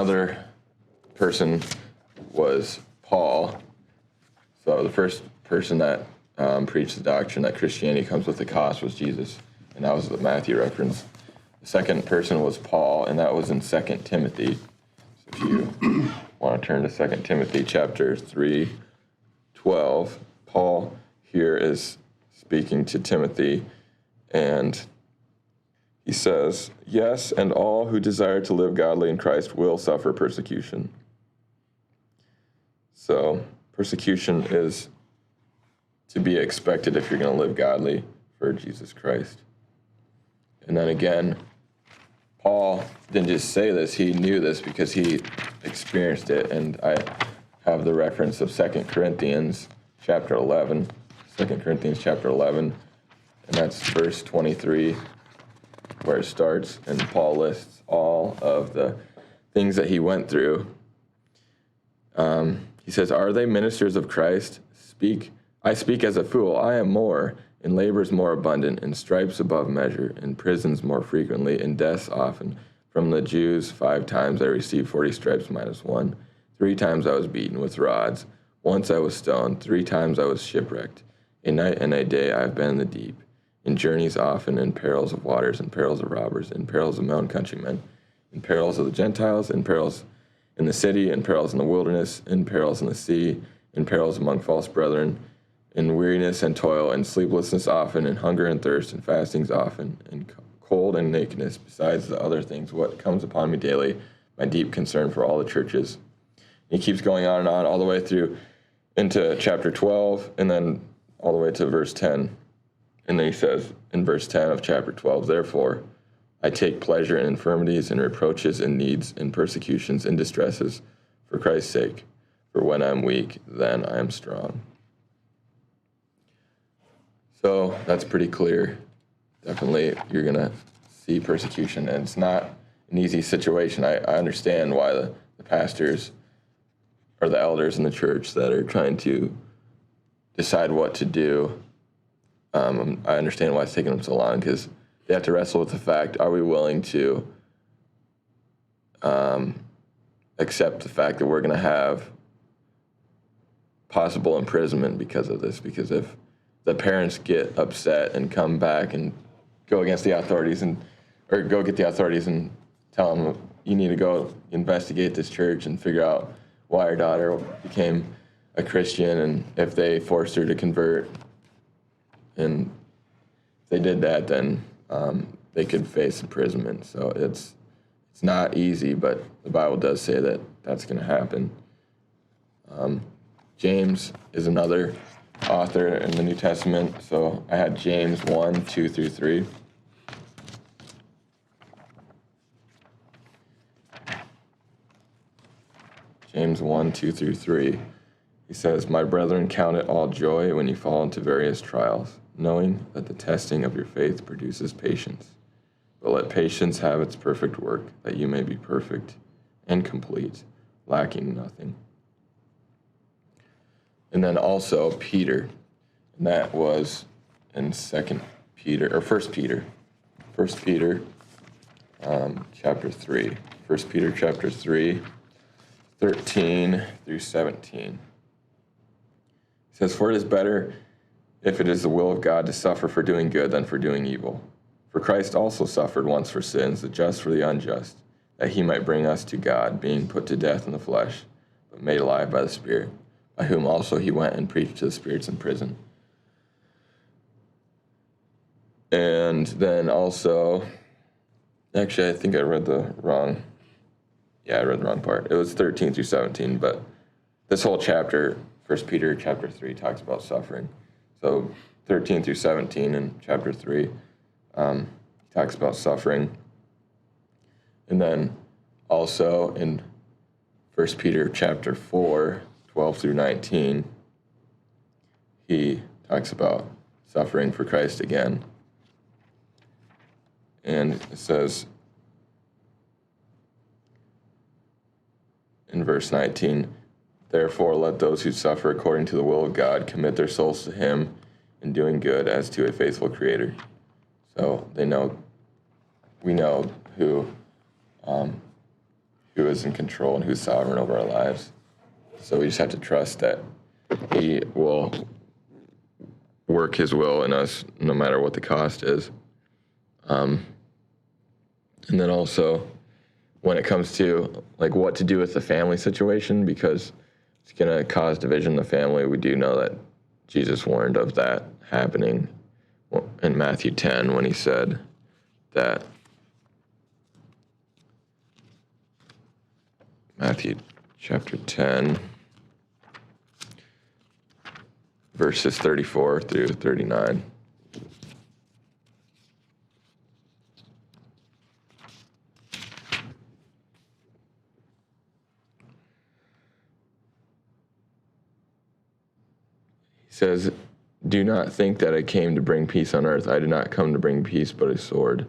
Another person was Paul. So the first person that preached the doctrine that Christianity comes with a cost was Jesus, and that was the Matthew reference. The second person was Paul, and that was in 2 Timothy. So if you want to turn to 2 Timothy chapter 3:12, Paul here is speaking to Timothy, and he says, "Yes, and all who desire to live godly in Christ will suffer persecution." So persecution is to be expected if you're going to live godly for Jesus Christ. And then again, Paul didn't just say this, he knew this because he experienced it. And I have the reference of 2 Corinthians chapter 11, 2 Corinthians chapter 11, and that's verse 23 where it starts, and Paul lists all of the things that he went through. He says, "Are they ministers of Christ? I speak as a fool. I am more, in labors more abundant, in stripes above measure, in prisons more frequently, in deaths often. From the Jews 5 times I received 40 stripes minus 1. 3 times I was beaten with rods. Once I was stoned. 3 times I was shipwrecked. A night and a day I have been in the deep, in journeys often, in perils of waters, in perils of robbers, in perils of my own countrymen, in perils of the Gentiles, in perils in the city, in perils in the wilderness, in perils in the sea, in perils among false brethren, in weariness and toil, and sleeplessness often, and hunger and thirst, and fastings often, and cold and nakedness, besides the other things, what comes upon me daily, my deep concern for all the churches." He keeps going on and on, all the way through into chapter 12, and then all the way to verse 10. And then he says in verse 10 of chapter 12, "Therefore, I take pleasure in infirmities and reproaches and needs and persecutions and distresses for Christ's sake. For when I'm weak, then I am strong." So that's pretty clear. Definitely you're going to see persecution, and it's not an easy situation. I understand why the pastors or the elders in the church that are trying to decide what to do, I understand why it's taking them so long, because they have to wrestle with the fact, are we willing to accept the fact that we're going to have possible imprisonment because of this? Because if the parents get upset and come back and go against the authorities or go get the authorities and tell them, you need to go investigate this church and figure out why your daughter became a Christian, and if they forced her to convert, and if they did that, then they could face imprisonment. So it's not easy, but the Bible does say that that's going to happen. James is another author in the New Testament. So I had James 1:2-3. James 1:2-3. He says, "My brethren, count it all joy when you fall into various trials, knowing that the testing of your faith produces patience. But let patience have its perfect work, that you may be perfect and complete, lacking nothing." And then also Peter, and that was in 1 Peter chapter 3. 1 Peter chapter 3, 13-17. It says, "For it is better, if it is the will of God, to suffer for doing good than for doing evil. For Christ also suffered once for sins, the just for the unjust, that he might bring us to God, being put to death in the flesh, but made alive by the Spirit, by whom also he went and preached to the spirits in prison." And then also, actually, I think I read the wrong part. It was 13-17, but this whole chapter, 1 Peter chapter 3, talks about suffering. So 13-17 in chapter 3, he talks about suffering. And then also in 1 Peter chapter 4, 12-19, he talks about suffering for Christ again. And it says in verse 19, "Therefore let those who suffer according to the will of God commit their souls to him in doing good as to a faithful Creator." So we know who who is in control and who's sovereign over our lives. So we just have to trust that he will work his will in us no matter what the cost is. And then also when it comes to like what to do with the family situation, because it's going to cause division in the family, we do know that Jesus warned of that happening in Matthew 10 when he said that Matthew chapter 10, verses 34 through 39. He says, "Do not think that I came to bring peace on earth. I did not come to bring peace, but a sword.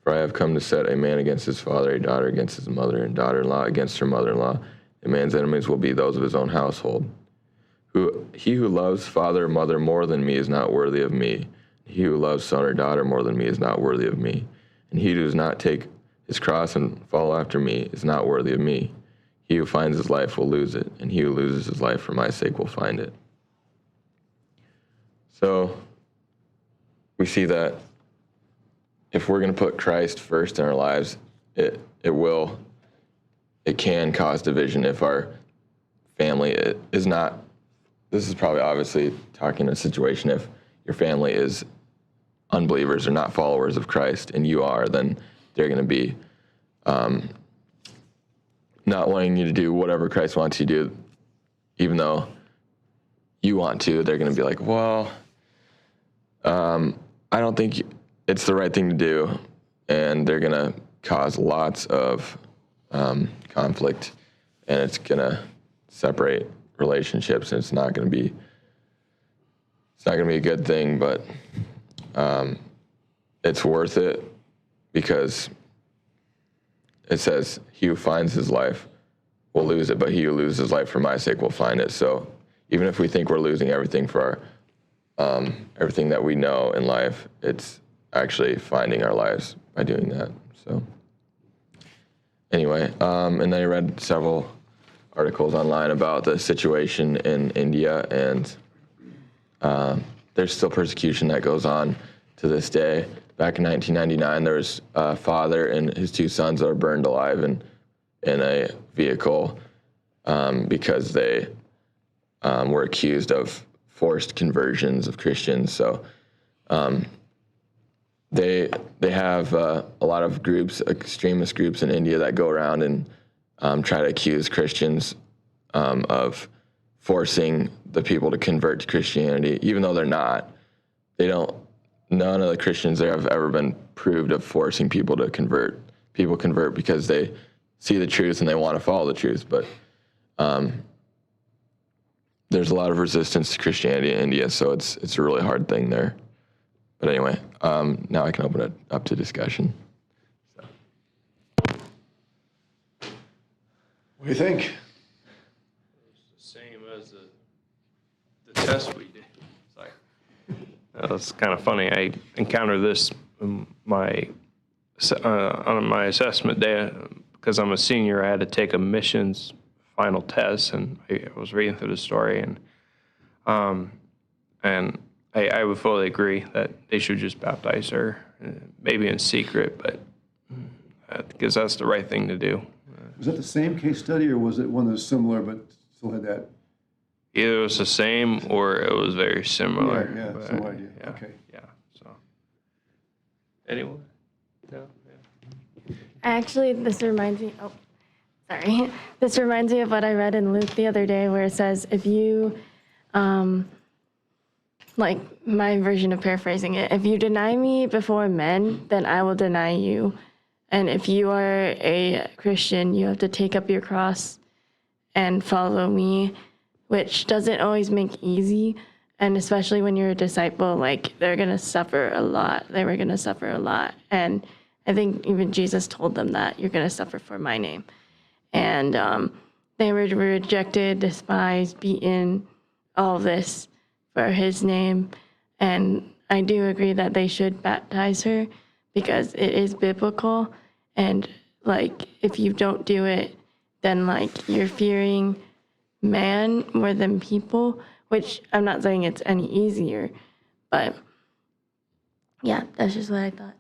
For I have come to set a man against his father, a daughter against his mother, and daughter-in-law against her mother-in-law. A man's enemies will be those of his own household. He who loves father or mother more than me is not worthy of me. He who loves son or daughter more than me is not worthy of me. And he who does not take his cross and follow after me is not worthy of me. He who finds his life will lose it, and he who loses his life for my sake will find it." So we see that if we're going to put Christ first in our lives, it can cause division if our family is not. This is probably obviously talking in a situation if your family is unbelievers or not followers of Christ and you are, then they're going to be not wanting you to do whatever Christ wants you to do, even though you want to. They're going to be like, well, I don't think it's the right thing to do, and they're going to cause lots of conflict, and it's going to separate relationships, and it's not going to be a good thing, but it's worth it because it says he who finds his life will lose it, but he who loses his life for my sake will find it. So even if we think we're losing everything for our everything that we know in life, it's actually finding our lives by doing that. So anyway, and then I read several articles online about the situation in India, and there's still persecution that goes on to this day. Back in 1999, there was a father and his two sons that were burned alive in a vehicle because they were accused of forced conversions of Christians. So they have a lot of groups, extremist groups in India that go around and try to accuse Christians of forcing the people to convert to Christianity, even though they're not. None of the Christians there have ever been proved of forcing people to convert. People convert because they see the truth and they want to follow the truth, but there's a lot of resistance to Christianity in India, so it's a really hard thing there. But anyway, now I can open it up to discussion. So. What do you think? It's the same as the test we did. It's like, it's kind of funny. I encountered this on my assessment day because I'm a senior. I had to take a missions final test, and I was reading through the story, and I would fully agree that they should just baptize her, maybe in secret, but because that's the right thing to do. Was that the same case study, or was it one that was similar but still had that? Either it was the same or it was very similar. Yeah, but, some idea. Yeah, Okay. Yeah. So, anyway, no. Yeah. Actually, this reminds me. Oh, sorry. This reminds me of what I read in Luke the other day, where it says, if you, like my version of paraphrasing it, if you deny me before men, then I will deny you. And if you are a Christian, you have to take up your cross and follow me, which doesn't always make easy. And especially when you're a disciple, like they're going to suffer a lot. They were going to suffer a lot. And I think even Jesus told them that you're going to suffer for my name. And they were rejected, despised, beaten, all this for his name. And I do agree that they should baptize her because it is biblical. And like, if you don't do it, then like you're fearing man more than people, which I'm not saying it's any easier, but yeah, that's just what I thought.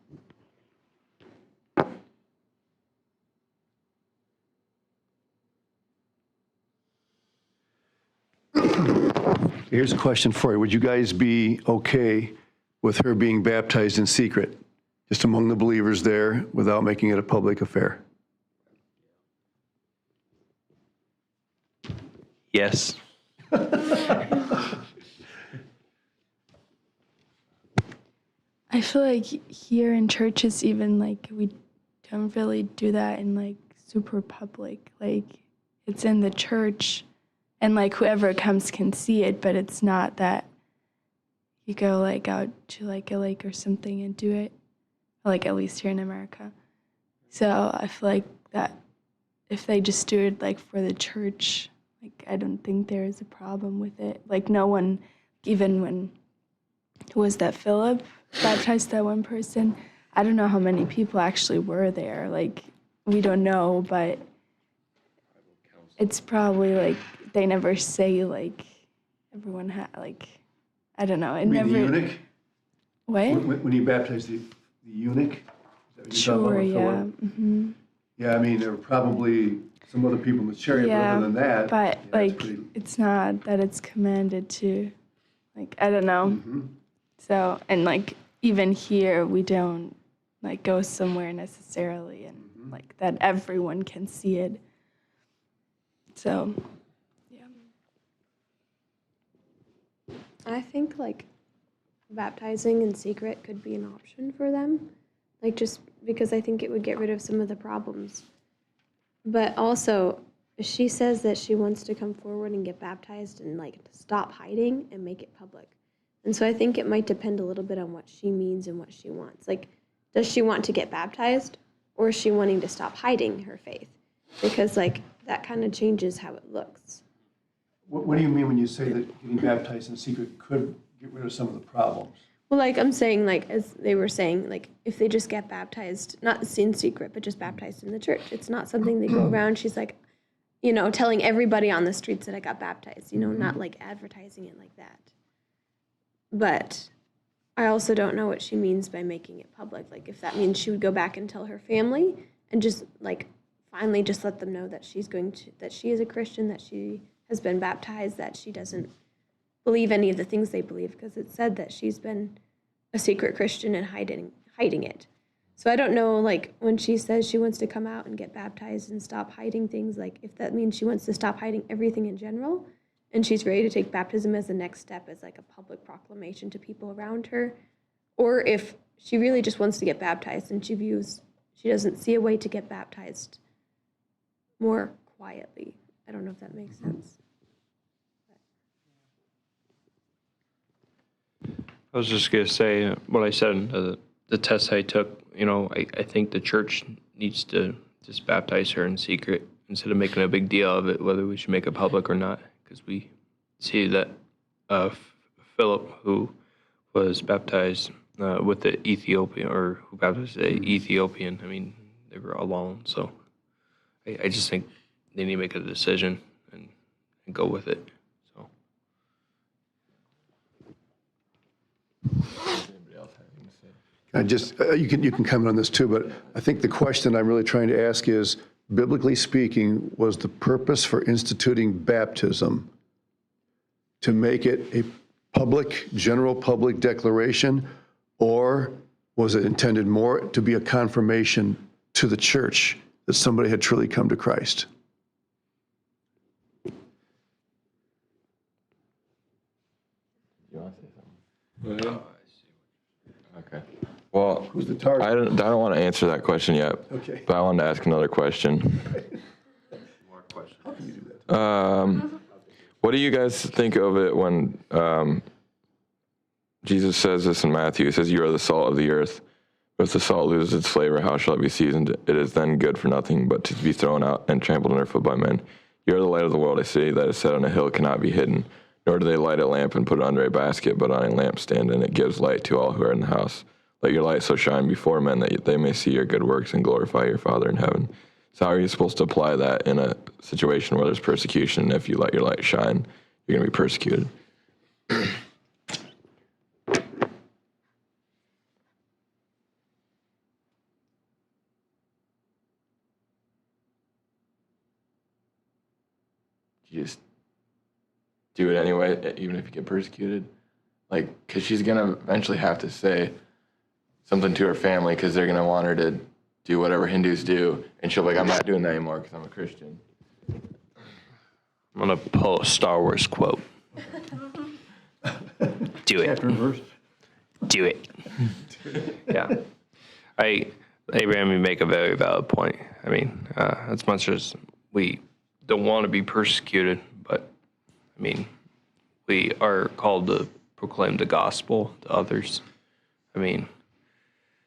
Here's a question for you. Would you guys be okay with her being baptized in secret, just among the believers there, without making it a public affair? Yes. I feel like here in churches, even like we don't really do that in like super public. Like it's in the church and like whoever comes can see it, but it's not that you go like out to like a lake or something and do it, like at least here in America. So I feel like that if they just do it like for the church, like I don't think there is a problem with it. Like no one, even when, who was that, Philip baptized that one person? I don't know how many people actually were there. Like we don't know, but it's probably like they never say like everyone had like, I don't know. It You mean never. the eunuch? What? When you baptized the eunuch? Is that what you're talking Sure. about, Yeah. Philip? Mm-hmm. Yeah, I mean, there were probably some other people in the chariot, but Yeah, other than that. but yeah, it's like pretty- it's not that it's commanded to, like I don't know. Mhm. So and like even here we don't like go somewhere necessarily and like that everyone can see it. So yeah. I think like baptizing in secret could be an option for them, like just because I think it would get rid of some of the problems. But also, she says that she wants to come forward and get baptized and like stop hiding and make it public. And so I think it might depend a little bit on what she means and what she wants. Like, does she want to get baptized or is she wanting to stop hiding her faith? Because like that kind of changes how it looks. What do you mean when you say that getting baptized in secret could get rid of some of the problems? Well, like I'm saying, like as they were saying, like if they just get baptized, not in secret, but just baptized in the church, it's not something they go around. She's like, you know, telling everybody on the streets that I got baptized, you know, not like advertising it like that. But I also don't know what she means by making it public. Like if that means she would go back and tell her family and just like finally just let them know that that she is a Christian, that she has been baptized, that she doesn't believe any of the things they believe, because it said that she's been a secret Christian and hiding it. So I don't know, like when she says she wants to come out and get baptized and stop hiding things, like if that means she wants to stop hiding everything in general and she's ready to take baptism as the next step, as like a public proclamation to people around her, or if she really just wants to get baptized and she doesn't see a way to get baptized more quietly. I don't know if that makes sense. I was just going to say what I said in the test I took. You know, I think the church needs to just baptize her in secret instead of making a big deal of it, whether we should make it public or not. Because we see that Philip, who was baptized with the Ethiopian, or who baptized the Ethiopian, I mean, they were alone. So I just think they need to make a decision and go with it. So. Anybody else have anything to say? I just, you can comment on this too, but I think the question I'm really trying to ask is, biblically speaking, was the purpose for instituting baptism to make it a general public declaration, or was it intended more to be a confirmation to the church that somebody had truly come to Christ? You want to say something? Okay. Well, Who's the target? I don't want to answer that question yet. Okay. But I wanted to ask another question. How can you do that? What do you guys think of it when Jesus says this in Matthew? He says, "You are the salt of the earth. But if the salt loses its flavor, how shall it be seasoned? It is then good for nothing but to be thrown out and trampled underfoot by men. You are the light of the world. A city that is set on a hill cannot be hidden. Nor do they light a lamp and put it under a basket, but on a lampstand, and it gives light to all who are in the house. Let your light so shine before men that they may see your good works and glorify your Father in heaven. So how are you supposed to apply that in a situation where there's persecution? If you let your light shine, you're going to be persecuted. You just do it anyway, even if you get persecuted. Like, because she's going to eventually have to say something to her family because they're going to want her to do whatever Hindus do. And she'll be like, I'm not doing that anymore because I'm a Christian. I'm going to pull a Star Wars quote. Do it. Chapter and verse. Do it. Yeah. Abraham, you make a very valid point. I mean, as much as we don't want to be persecuted, but I mean, we are called to proclaim the gospel to others. I mean,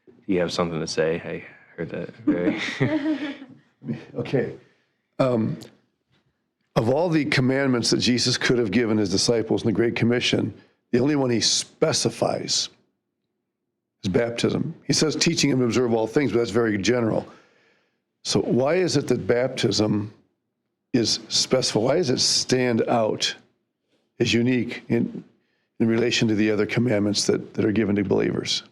do you have something to say? I heard that very. Okay. Of all the commandments that Jesus could have given his disciples in the Great Commission, the only one he specifies is baptism. He says teaching them to observe all things, but that's very general. So why is it that baptism is specified? Why does it stand out as unique in relation to the other commandments that are given to believers?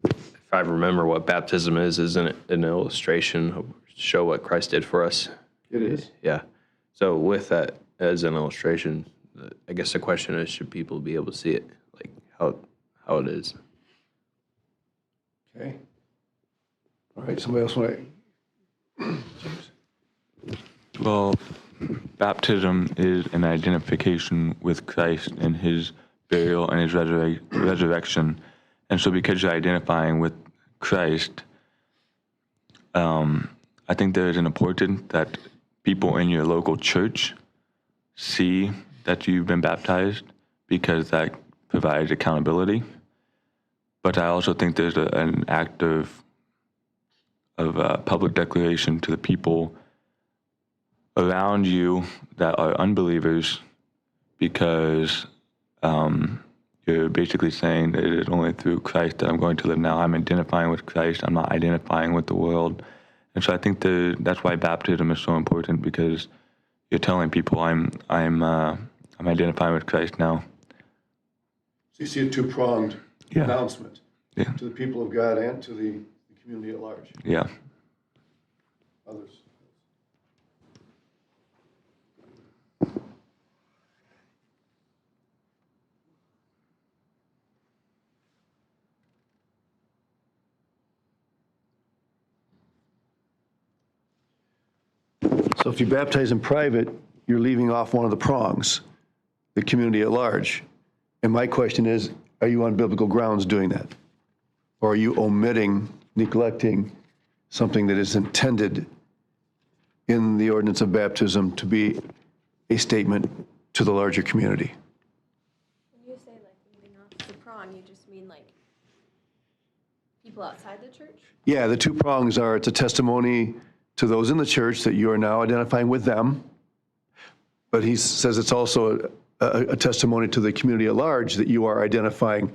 If I remember what baptism is, isn't it an illustration to show what Christ did for us? It is. Yeah. So with that as an illustration, I guess the question is, should people be able to see it, like how it is? Okay. All right, somebody else want to? Well, baptism is an identification with Christ and his burial and his resurrection. And so because you're identifying with Christ, I think there is an importance that people in your local church see that you've been baptized, because that provides accountability. But I also think there's an act of public declaration to the people around you that are unbelievers, because you're basically saying that it is only through Christ that I'm going to live now. I'm identifying with Christ. I'm not identifying with the world. And so I think that's why baptism is so important, because you're telling people I'm identifying with Christ now. So you see a two-pronged Yeah. announcement Yeah. to the people of God and to the community at large. Yeah. Others. So if you baptize in private, you're leaving off one of the prongs, the community at large. And my question is, are you on biblical grounds doing that? Or are you omitting, neglecting something that is intended in the ordinance of baptism to be a statement to the larger community? When you say like leaving off the prong, you just mean like people outside the church? Yeah, the two prongs are, it's a testimony to those in the church that you are now identifying with them. But he says it's also a testimony to the community at large that you are identifying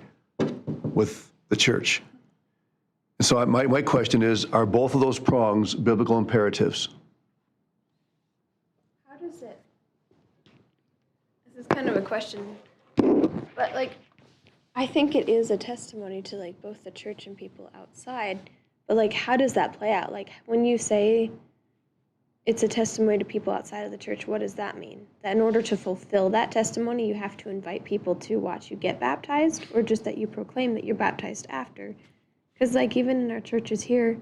with the church. And so my question is, are both of those prongs biblical imperatives? How does it? This is kind of a question, but like, I think it is a testimony to like both the church and people outside. But like, how does that play out? Like, when you say it's a testimony to people outside of the church, what does that mean? That in order to fulfill that testimony, you have to invite people to watch you get baptized, or just that you proclaim that you're baptized after? Because like, even in our churches here,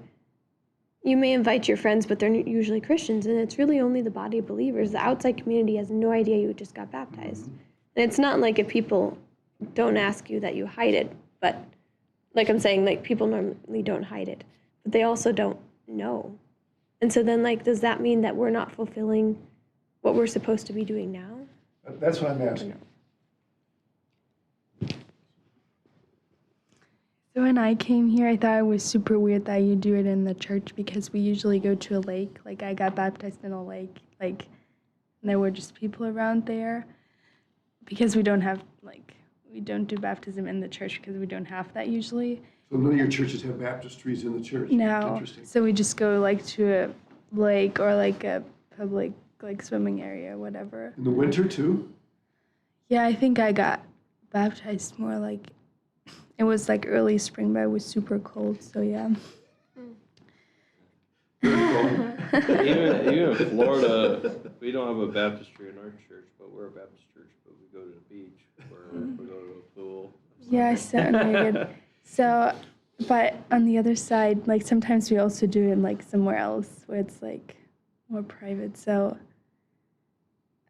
you may invite your friends, but they're usually Christians, and it's really only the body of believers. The outside community has no idea you just got baptized. And it's not like if people don't ask you that you hide it, but like I'm saying, like people normally don't hide it, but they also don't know. And so then like, does that mean that we're not fulfilling what we're supposed to be doing now? That's what I'm asking. So when I came here, I thought it was super weird that you do it in the church, because we usually go to a lake. Like, I got baptized in a lake, like, and there were just people around there, because we don't have, like, we don't do baptism in the church because we don't have that usually. So none of your churches have baptistries in the church? No, Interesting. so we just go like to a lake or like a public like swimming area, whatever. In the winter too? Yeah, I think I got baptized more like, it was like early spring, but it was super cold, so yeah. Even in Florida, we don't have a baptistry in our church, but we're a Baptist church, but we go to the beach or we go to a pool. Yeah, so very good. So, but on the other side, like sometimes we also do it like somewhere else where it's like more private. So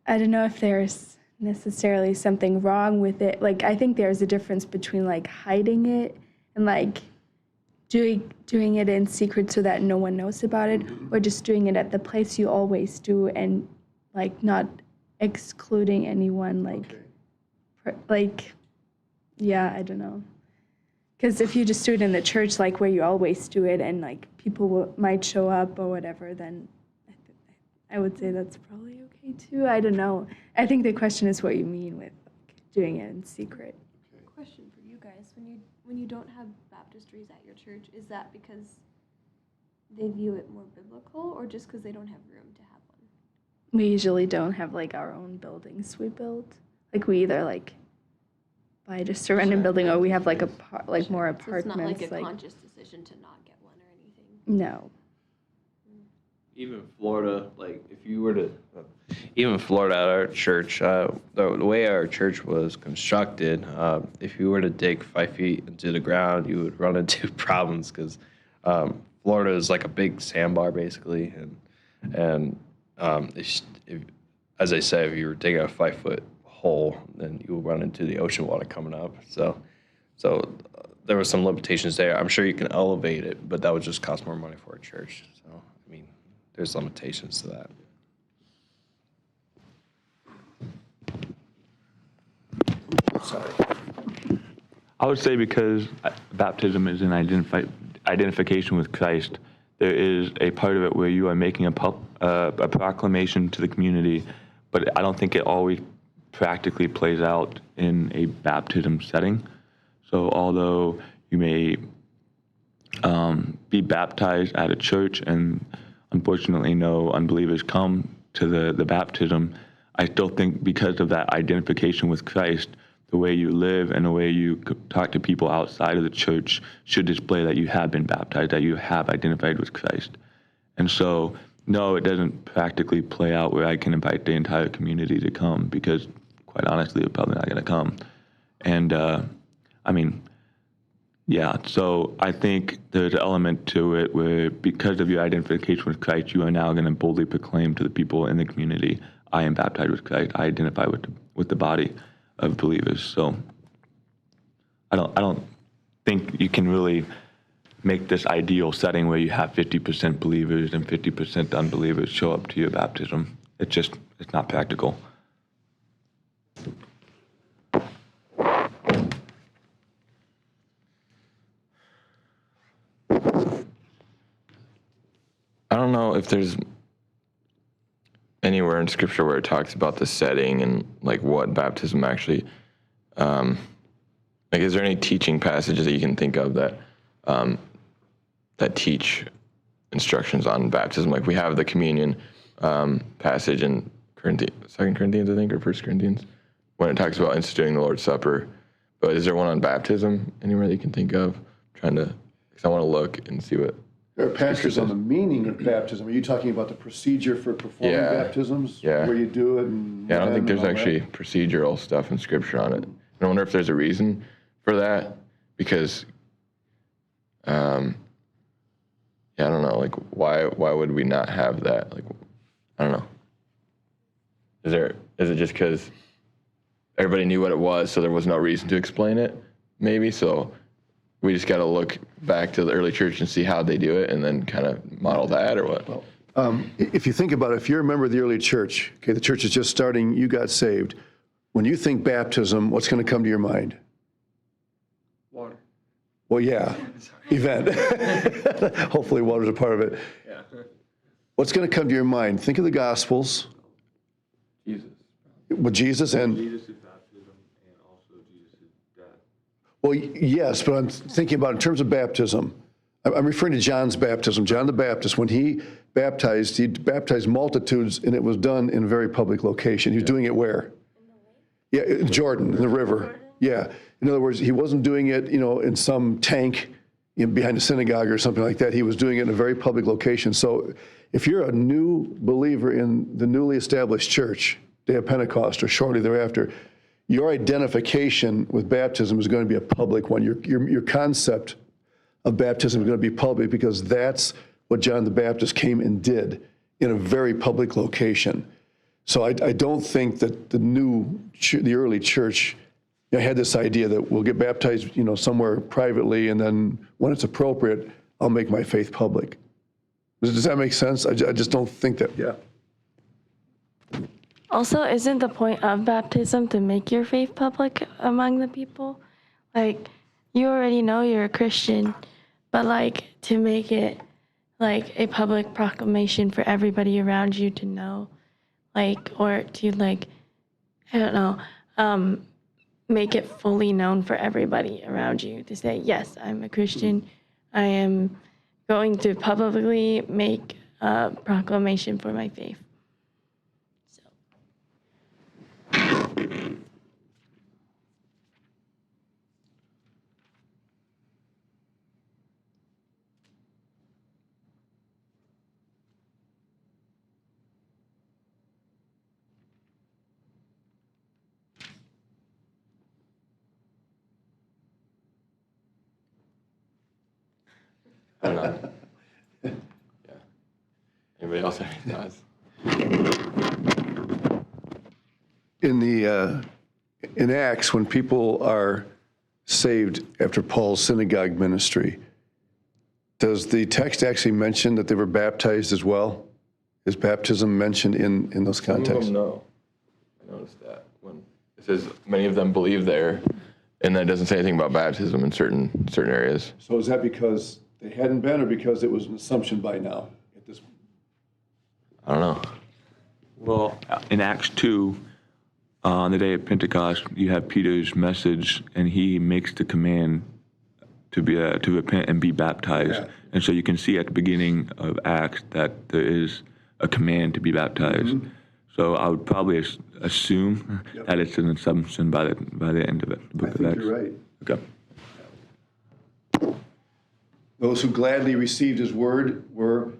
I don't know if there's necessarily something wrong with it. Like I think there's a difference between like hiding it and like doing it in secret so that no one knows about it, or just doing it at the place you always do and like not excluding anyone. Like, like, yeah, I don't know. Because if you just do it in the church, like where you always do it, and like people might show up or whatever, then I would say that's probably okay too. I don't know. I think the question is what you mean with like, doing it in secret. Question for you guys: when you don't have baptistries at your church, is that because they view it more biblical, or just because they don't have room to have one? We usually don't have like our own buildings we build. Like we either like buy just a random building, or we have like like more So apartments. it's not like a conscious decision to not get one or anything. No. Even Florida, like if you were to, even Florida at our church, the way our church was constructed, if you were to dig 5 feet into the ground, you would run into problems because Florida is like a big sandbar basically, and as I said, if you were digging a 5-foot hole, then you will run into the ocean water coming up. So there were some limitations there. I'm sure you can elevate it, but that would just cost more money for a church. So I mean, there's limitations to that. Sorry. I would say because baptism is an identification with Christ, there is a part of it where you are making a proclamation to the community, but I don't think it always practically plays out in a baptism setting. So although you may be baptized at a church and unfortunately no unbelievers come to the baptism, I still think because of that identification with Christ, the way you live and the way you talk to people outside of the church should display that you have been baptized, that you have identified with Christ. And so, no, it doesn't practically play out where I can invite the entire community to come because, quite honestly, they're probably not going to come. And, I mean, yeah, so I think there's an element to it where because of your identification with Christ, you are now going to boldly proclaim to the people in the community, I am baptized with Christ. I identify with the body of believers. So I don't think you can really make this ideal setting where you have 50% believers and 50% unbelievers show up to your baptism. It's not practical. I don't know if there's anywhere in Scripture where it talks about the setting and like what baptism actually. Like, is there any teaching passages that you can think of that that teach instructions on baptism? Like we have the communion passage in 2 Corinthians, I think, or 1 Corinthians, when it talks about instituting the Lord's Supper. But is there one on baptism anywhere that you can think of? Because I want to look and see what. There are passages on the meaning of baptism. Are you talking about the procedure for performing baptisms? Yeah. Where you do it? And Yeah, I don't think there's and all actually that? procedural stuff in Scripture on it. And I wonder if there's a reason for that, because, I don't know, like, why would we not have that? Like, I don't know. Is it just because everybody knew what it was, so there was no reason to explain it, maybe? So we just got to look back to the early church and see how they do it and then kind of model that, or what? Well, if you think about it, if you're a member of the early church, okay, the church is just starting, you got saved. When you think baptism, what's going to come to your mind? Water. Well, yeah, event. Hopefully water's a part of it. Yeah. What's going to come to your mind? Think of the Gospels. Jesus. With Jesus and Jesus' baptism and also Jesus' Well, yes, but I'm thinking about in terms of baptism. I'm referring to John's baptism. John the Baptist, when he baptized multitudes, and it was done in a very public location. He was doing it where? Yeah, in Jordan, in the river. Yeah. In other words, he wasn't doing it, in some tank behind a synagogue or something like that. He was doing it in a very public location. So if you're a new believer in the newly established church, day of Pentecost or shortly thereafter, your identification with baptism is going to be a public one. Your concept of baptism is going to be public because that's what John the Baptist came and did in a very public location. So I don't think that the early church had this idea that we'll get baptized, somewhere privately, and then when it's appropriate, I'll make my faith public. Does that make sense? I just don't think that. Yeah. Also, isn't the point of baptism to make your faith public among the people? Like, you already know you're a Christian, but to make it a public proclamation for everybody around you to know, or to I don't know, make it fully known for everybody around you to say, yes, I'm a Christian. I am going to publicly make a proclamation for my faith. I don't know. Yeah. Anybody else have any thoughts? In Acts, when people are saved after Paul's synagogue ministry, does the text actually mention that they were baptized as well? Is baptism mentioned in those contexts? No. I noticed that when it says many of them believe there, and that doesn't say anything about baptism in certain areas. So is that because they hadn't been, or because it was an assumption by now at this point? I don't know. Well, in Acts 2, on the day of Pentecost, you have Peter's message, and he makes the command to repent and be baptized. Yeah. And so you can see at the beginning of Acts that there is a command to be baptized. Mm-hmm. So I would probably assume that it's an assumption by the end of it. The book I of think Acts. you're right. Okay. Those who gladly received his word were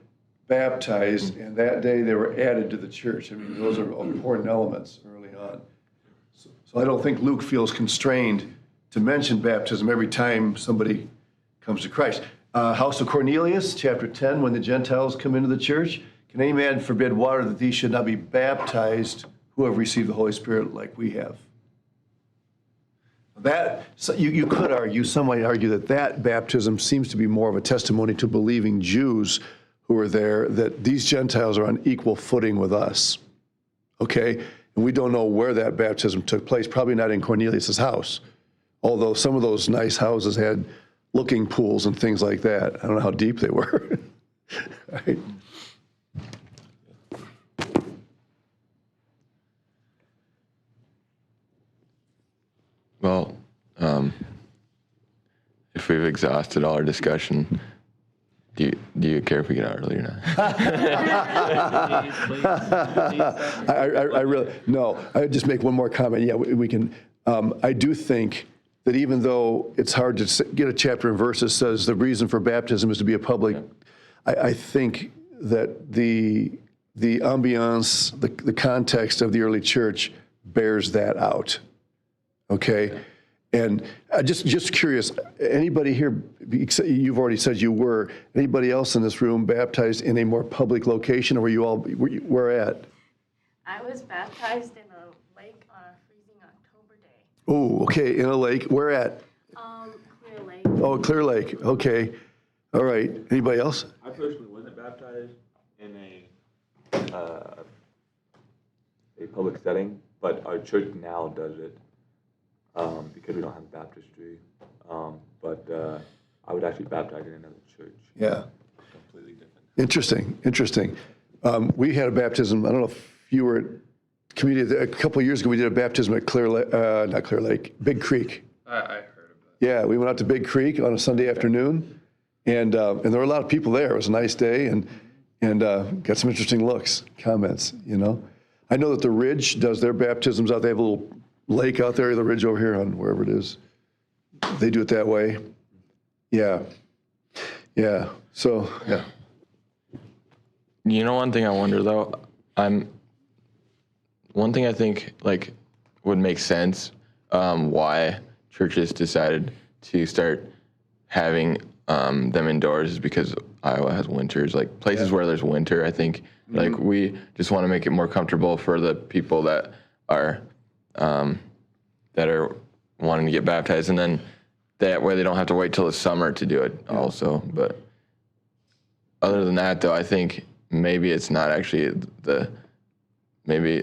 baptized, and that day they were added to the church. I mean, those are important elements early on. So I don't think Luke feels constrained to mention baptism every time somebody comes to Christ. House of Cornelius, chapter 10, when the Gentiles come into the church, can any man forbid water that these should not be baptized who have received the Holy Spirit like we have? That, so you could argue, some might argue that baptism seems to be more of a testimony to believing Jews who are there, that these Gentiles are on equal footing with us, okay? And we don't know where that baptism took place, probably not in Cornelius' house, although some of those nice houses had looking pools and things like that. I don't know how deep they were. Right? Well, if we've exhausted all our discussion, do you care if we get out early or not? I really, no, I would just make one more comment. Yeah, we can, I do think that even though it's hard to get a chapter and verse that says the reason for baptism is to be a public, I think that the ambiance, the context of the early church bears that out. Okay? And just curious, anybody here, you've already said you were, anybody else in this room baptized in a more public location, or were you all, where at? I was baptized in a lake on a freezing October day. Oh, okay, in a lake, where at? Clear Lake. Oh, Clear Lake, okay. All right, anybody else? I personally wasn't baptized in a public setting, but our church now does it because we don't have baptistry. But I would actually baptize in another church. Yeah. Completely different. Interesting. We had a baptism, I don't know if you were at community, a couple of years ago, we did a baptism at Big Creek. I heard of Yeah, we went out to Big Creek on a Sunday afternoon, and there were a lot of people there. It was a nice day, and got some interesting comments, I know that the Ridge does their baptisms out. They have a little lake out there, the Ridge over here on wherever it is. They do it that way. Yeah. Yeah. So, yeah. One thing I wonder though, one thing I think like would make sense why churches decided to start having them indoors is because Iowa has winters, like places where there's winter. I think like we just want to make it more comfortable for the people that are wanting to get baptized, and then that way they don't have to wait till the summer to do it also. But other than that though, I think maybe it's not actually maybe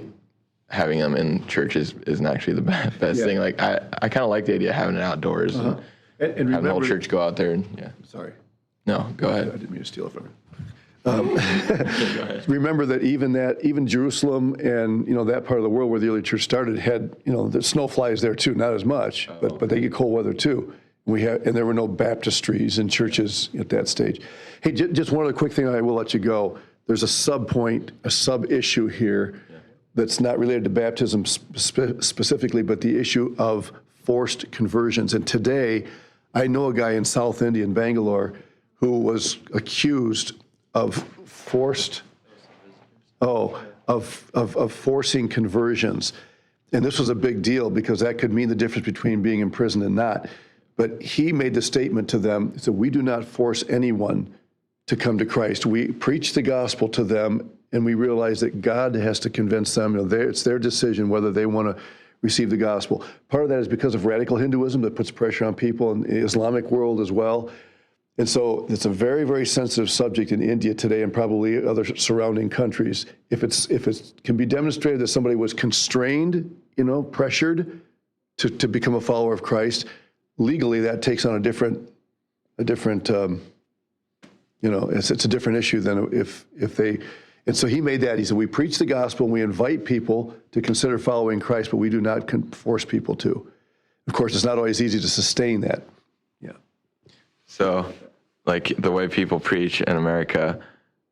having them in churches isn't actually the best thing. Like I kind of like the idea of having it outdoors and having the whole church go out there and Sorry. No, go ahead. I didn't mean to steal it from you. Remember that even Jerusalem and that part of the world where the early church started had the snow flies there too, not as much, but they get cold weather too. And there were no baptistries in churches at that stage. Hey, just one other quick thing, I will let you go. There's a sub issue here that's not related to baptism specifically, but the issue of forced conversions. And today, I know a guy in South India, in Bangalore, who was accused of forcing conversions. And this was a big deal because that could mean the difference between being imprisoned and not. But he made the statement to them, he said, we do not force anyone to come to Christ. We preach the gospel to them, and we realize that God has to convince them. It's their decision whether they want to receive the gospel. Part of that is because of radical Hinduism that puts pressure on people in the Islamic world as well. And so it's a very, very sensitive subject in India today and probably other surrounding countries. If it can be demonstrated that somebody was constrained, pressured to become a follower of Christ, legally that takes on a different it's a different issue than if they. And so he made that. He said, we preach the gospel and we invite people to consider following Christ, but we do not force people to. Of course, it's not always easy to sustain that. Yeah. So, like the way people preach in America,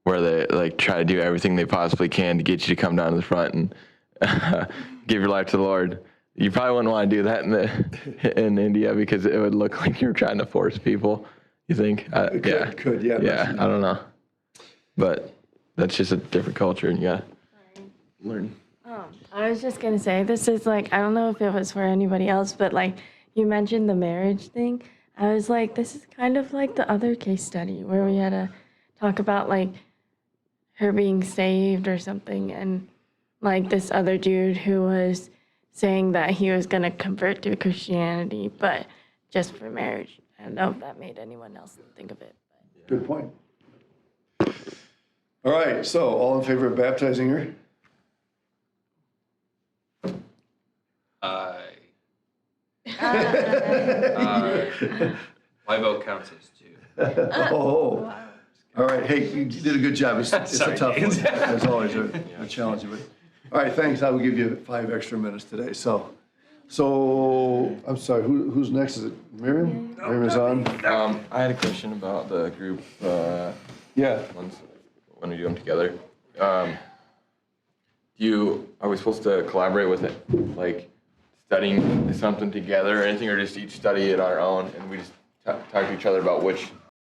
where they like try to do everything they possibly can to get you to come down to the front and give your life to the Lord. You probably wouldn't want to do that in India because it would look like you're trying to force people. You think? It could, yeah. Yeah, I don't know. But that's just a different culture, and you gotta learn. I was just gonna say, this is like, I don't know if it was for anybody else, but like you mentioned the marriage thing. I was like, this is kind of like the other case study where we had to talk about like her being saved or something, and like this other dude who was saying that he was gonna convert to Christianity, but just for marriage. I don't know if that made anyone else think of it. Good point. All right, so all in favor of baptizing her? My vote counts as two. Oh, all right. Hey, you did a good job. It's a tough one, as always, a challenge. But all right, thanks. I will give you 5 extra minutes today. So I'm sorry. Who's next? Is it Miriam? Miriam is on. I had a question about the group. When we do them together, are we supposed to collaborate with it, like studying something together or anything, or just each study it on our own and we just talk to each other about which